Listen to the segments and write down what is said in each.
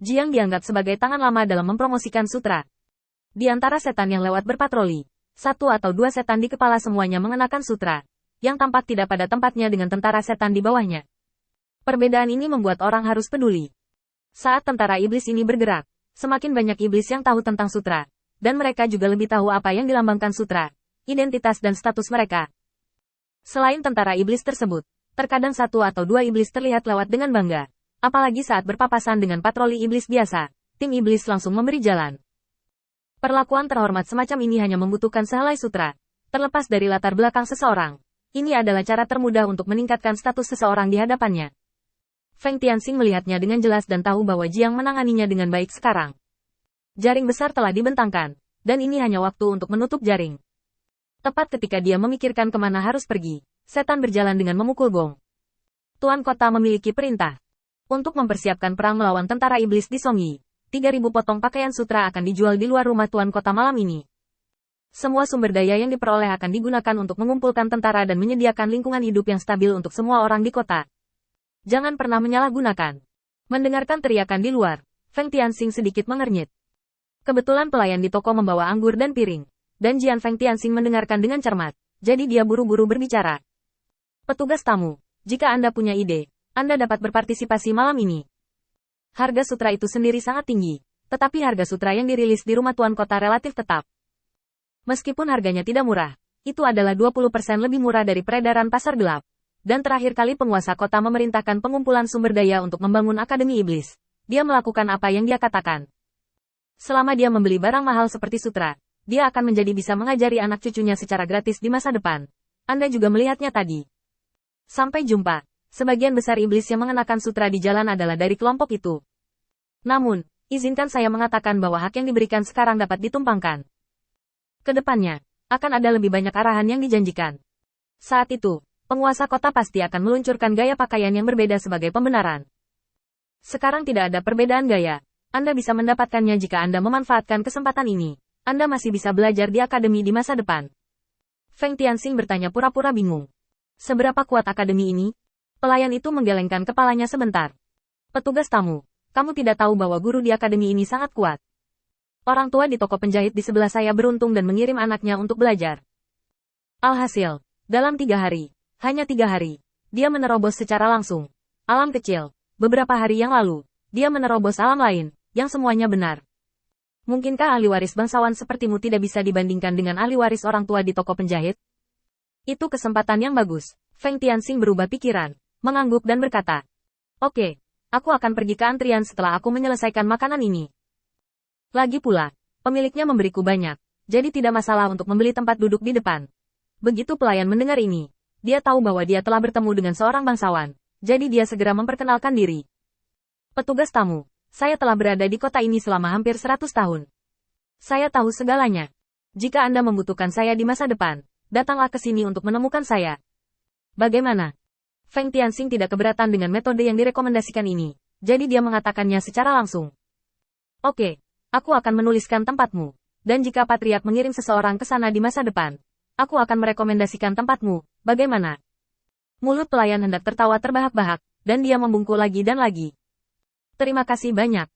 Jiang dianggap sebagai tangan lama dalam mempromosikan sutra. Di antara setan yang lewat berpatroli, 1 atau 2 setan di kepala semuanya mengenakan sutra, yang tampak tidak pada tempatnya dengan tentara setan di bawahnya. Perbedaan ini membuat orang harus peduli. Saat tentara iblis ini bergerak, semakin banyak iblis yang tahu tentang sutra, dan mereka juga lebih tahu apa yang dilambangkan sutra, identitas dan status mereka. Selain tentara iblis tersebut, terkadang 1 atau 2 iblis terlihat lewat dengan bangga. Apalagi saat berpapasan dengan patroli iblis biasa, tim iblis langsung memberi jalan. Perlakuan terhormat semacam ini hanya membutuhkan sehelai sutra. Terlepas dari latar belakang seseorang, ini adalah cara termudah untuk meningkatkan status seseorang di hadapannya. Feng Tianxing melihatnya dengan jelas dan tahu bahwa Jiang menanganinya dengan baik sekarang. Jaring besar telah dibentangkan, dan ini hanya waktu untuk menutup jaring. Tepat ketika dia memikirkan kemana harus pergi, setan berjalan dengan memukul gong. Tuan kota memiliki perintah untuk mempersiapkan perang melawan tentara iblis di Songyi. 3.000 potong pakaian sutra akan dijual di luar rumah tuan kota malam ini. Semua sumber daya yang diperoleh akan digunakan untuk mengumpulkan tentara dan menyediakan lingkungan hidup yang stabil untuk semua orang di kota. Jangan pernah menyalahgunakan. Mendengarkan teriakan di luar, Feng Tianxing sedikit mengernyit. Kebetulan pelayan di toko membawa anggur dan piring, dan Jian Feng Tianxing mendengarkan dengan cermat, jadi dia buru-buru berbicara. Petugas tamu, jika Anda punya ide, Anda dapat berpartisipasi malam ini. Harga sutra itu sendiri sangat tinggi, tetapi harga sutra yang dirilis di rumah tuan kota relatif tetap. Meskipun harganya tidak murah, itu adalah 20% lebih murah dari peredaran pasar gelap. Dan terakhir kali penguasa kota memerintahkan pengumpulan sumber daya untuk membangun Akademi Iblis. Dia melakukan apa yang dia katakan. Selama dia membeli barang mahal seperti sutra, dia akan menjadi bisa mengajari anak cucunya secara gratis di masa depan. Anda juga melihatnya tadi. Sampai jumpa. Sebagian besar iblis yang mengenakan sutra di jalan adalah dari kelompok itu. Namun, izinkan saya mengatakan bahwa hak yang diberikan sekarang dapat ditumpangkan. Kedepannya, akan ada lebih banyak arahan yang dijanjikan. Saat itu, penguasa kota pasti akan meluncurkan gaya pakaian yang berbeda sebagai pembenaran. Sekarang tidak ada perbedaan gaya. Anda bisa mendapatkannya jika Anda memanfaatkan kesempatan ini. Anda masih bisa belajar di akademi di masa depan. Feng Tianxing bertanya pura-pura bingung. Seberapa kuat akademi ini? Pelayan itu menggelengkan kepalanya sebentar. Petugas tamu, kamu tidak tahu bahwa guru di akademi ini sangat kuat. Orang tua di toko penjahit di sebelah saya beruntung dan mengirim anaknya untuk belajar. Alhasil, dalam 3 hari, hanya 3 hari, dia menerobos secara langsung. Alam kecil, beberapa hari yang lalu, dia menerobos alam lain, yang semuanya benar. Mungkinkah ahli waris bangsawan sepertimu tidak bisa dibandingkan dengan ahli waris orang tua di toko penjahit? Itu kesempatan yang bagus. Feng Tianxing berubah pikiran, mengangguk dan berkata, "Oke, aku akan pergi ke antrian setelah aku menyelesaikan makanan ini." Lagi pula, pemiliknya memberiku banyak, jadi tidak masalah untuk membeli tempat duduk di depan. Begitu pelayan mendengar ini, dia tahu bahwa dia telah bertemu dengan seorang bangsawan, jadi dia segera memperkenalkan diri. Petugas tamu, saya telah berada di kota ini selama hampir 100 tahun. Saya tahu segalanya. Jika Anda membutuhkan saya di masa depan, datanglah ke sini untuk menemukan saya. Bagaimana? Feng Tianxing tidak keberatan dengan metode yang direkomendasikan ini, jadi dia mengatakannya secara langsung. Oke, aku akan menuliskan tempatmu, dan jika Patriark mengirim seseorang ke sana di masa depan, aku akan merekomendasikan tempatmu, bagaimana? Mulut pelayan hendak tertawa terbahak-bahak, dan dia membungkuk lagi dan lagi. Terima kasih banyak.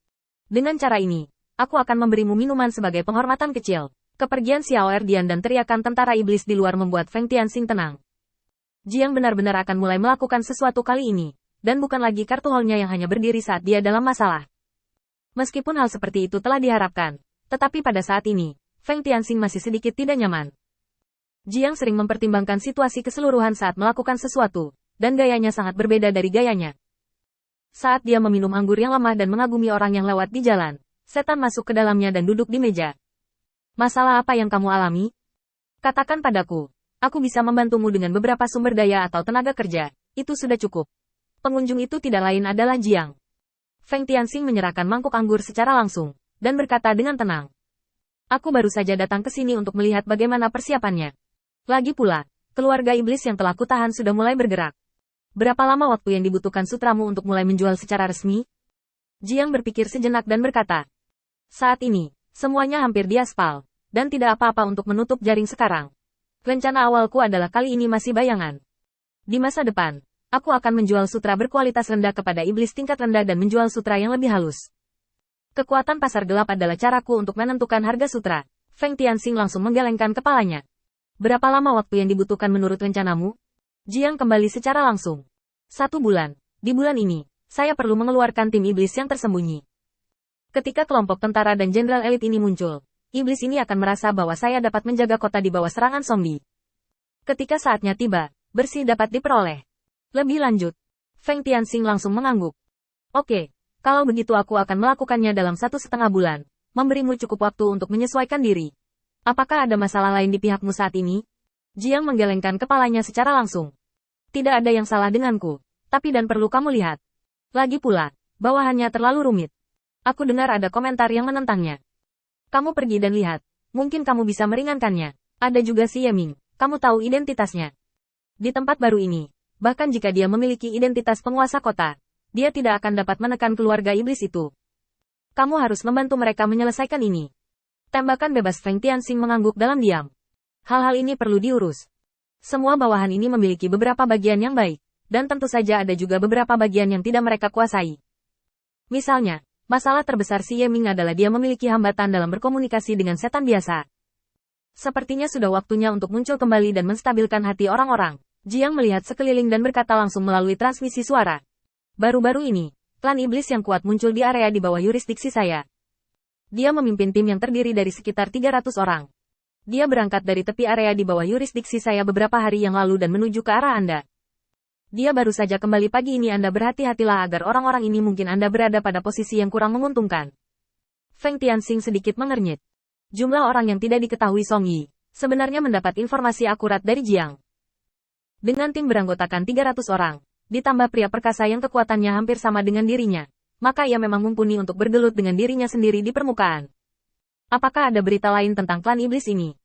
Dengan cara ini, aku akan memberimu minuman sebagai penghormatan kecil. Kepergian Xiao Erdian dan teriakan tentara iblis di luar membuat Feng Tianxing tenang. Jiang benar-benar akan mulai melakukan sesuatu kali ini, dan bukan lagi kartu holnya yang hanya berdiri saat dia dalam masalah. Meskipun hal seperti itu telah diharapkan, tetapi pada saat ini, Feng Tianxing masih sedikit tidak nyaman. Jiang sering mempertimbangkan situasi keseluruhan saat melakukan sesuatu, dan gayanya sangat berbeda dari gayanya. Saat dia meminum anggur yang lemah dan mengagumi orang yang lewat di jalan, setan masuk ke dalamnya dan duduk di meja. Masalah apa yang kamu alami? Katakan padaku. Aku bisa membantumu dengan beberapa sumber daya atau tenaga kerja, itu sudah cukup. Pengunjung itu tidak lain adalah Jiang. Feng Tianxing menyerahkan mangkuk anggur secara langsung, dan berkata dengan tenang. Aku baru saja datang ke sini untuk melihat bagaimana persiapannya. Lagi pula, keluarga iblis yang telah kutahan sudah mulai bergerak. Berapa lama waktu yang dibutuhkan sutramu untuk mulai menjual secara resmi? Jiang berpikir sejenak dan berkata. Saat ini, semuanya hampir diaspal, dan tidak apa-apa untuk menutup jaring sekarang. Rencana awalku adalah kali ini masih bayangan. Di masa depan, aku akan menjual sutra berkualitas rendah kepada iblis tingkat rendah dan menjual sutra yang lebih halus. Kekuatan pasar gelap adalah caraku untuk menentukan harga sutra. Feng Tianxing langsung menggelengkan kepalanya. Berapa lama waktu yang dibutuhkan menurut rencanamu? Jiang kembali secara langsung. 1 bulan. Di bulan ini, saya perlu mengeluarkan tim iblis yang tersembunyi. Ketika kelompok tentara dan jenderal elit ini muncul, iblis ini akan merasa bahwa saya dapat menjaga kota di bawah serangan zombie. Ketika saatnya tiba, bersih dapat diperoleh. Lebih lanjut, Feng Tianxing langsung mengangguk. Oke, kalau begitu aku akan melakukannya dalam 1,5 bulan. Memberimu cukup waktu untuk menyesuaikan diri. Apakah ada masalah lain di pihakmu saat ini? Jiang menggelengkan kepalanya secara langsung. Tidak ada yang salah denganku. Tapi dan perlu kamu lihat. Lagi pula, bawahannya terlalu rumit. Aku dengar ada komentar yang menentangnya. Kamu pergi dan lihat. Mungkin kamu bisa meringankannya. Ada juga si Yeming. Kamu tahu identitasnya. Di tempat baru ini, bahkan jika dia memiliki identitas penguasa kota, dia tidak akan dapat menekan keluarga iblis itu. Kamu harus membantu mereka menyelesaikan ini. Tembakan bebas. Feng Tianxing mengangguk dalam diam. Hal-hal ini perlu diurus. Semua bawahan ini memiliki beberapa bagian yang baik, dan tentu saja ada juga beberapa bagian yang tidak mereka kuasai. Misalnya, masalah terbesar si Yeming adalah dia memiliki hambatan dalam berkomunikasi dengan setan biasa. Sepertinya sudah waktunya untuk muncul kembali dan menstabilkan hati orang-orang. Jiang melihat sekeliling dan berkata langsung melalui transmisi suara. Baru-baru ini, klan iblis yang kuat muncul di area di bawah yurisdiksi saya. Dia memimpin tim yang terdiri dari sekitar 300 orang. Dia berangkat dari tepi area di bawah yurisdiksi saya beberapa hari yang lalu dan menuju ke arah Anda. Dia baru saja kembali pagi ini. Anda berhati-hatilah agar orang-orang ini mungkin Anda berada pada posisi yang kurang menguntungkan. Feng Tianxing sedikit mengernyit. Jumlah orang yang tidak diketahui Song Yi sebenarnya mendapat informasi akurat dari Jiang. Dengan tim beranggotakan 300 orang, ditambah pria perkasa yang kekuatannya hampir sama dengan dirinya, maka ia memang mumpuni untuk bergelut dengan dirinya sendiri di permukaan. Apakah ada berita lain tentang klan iblis ini?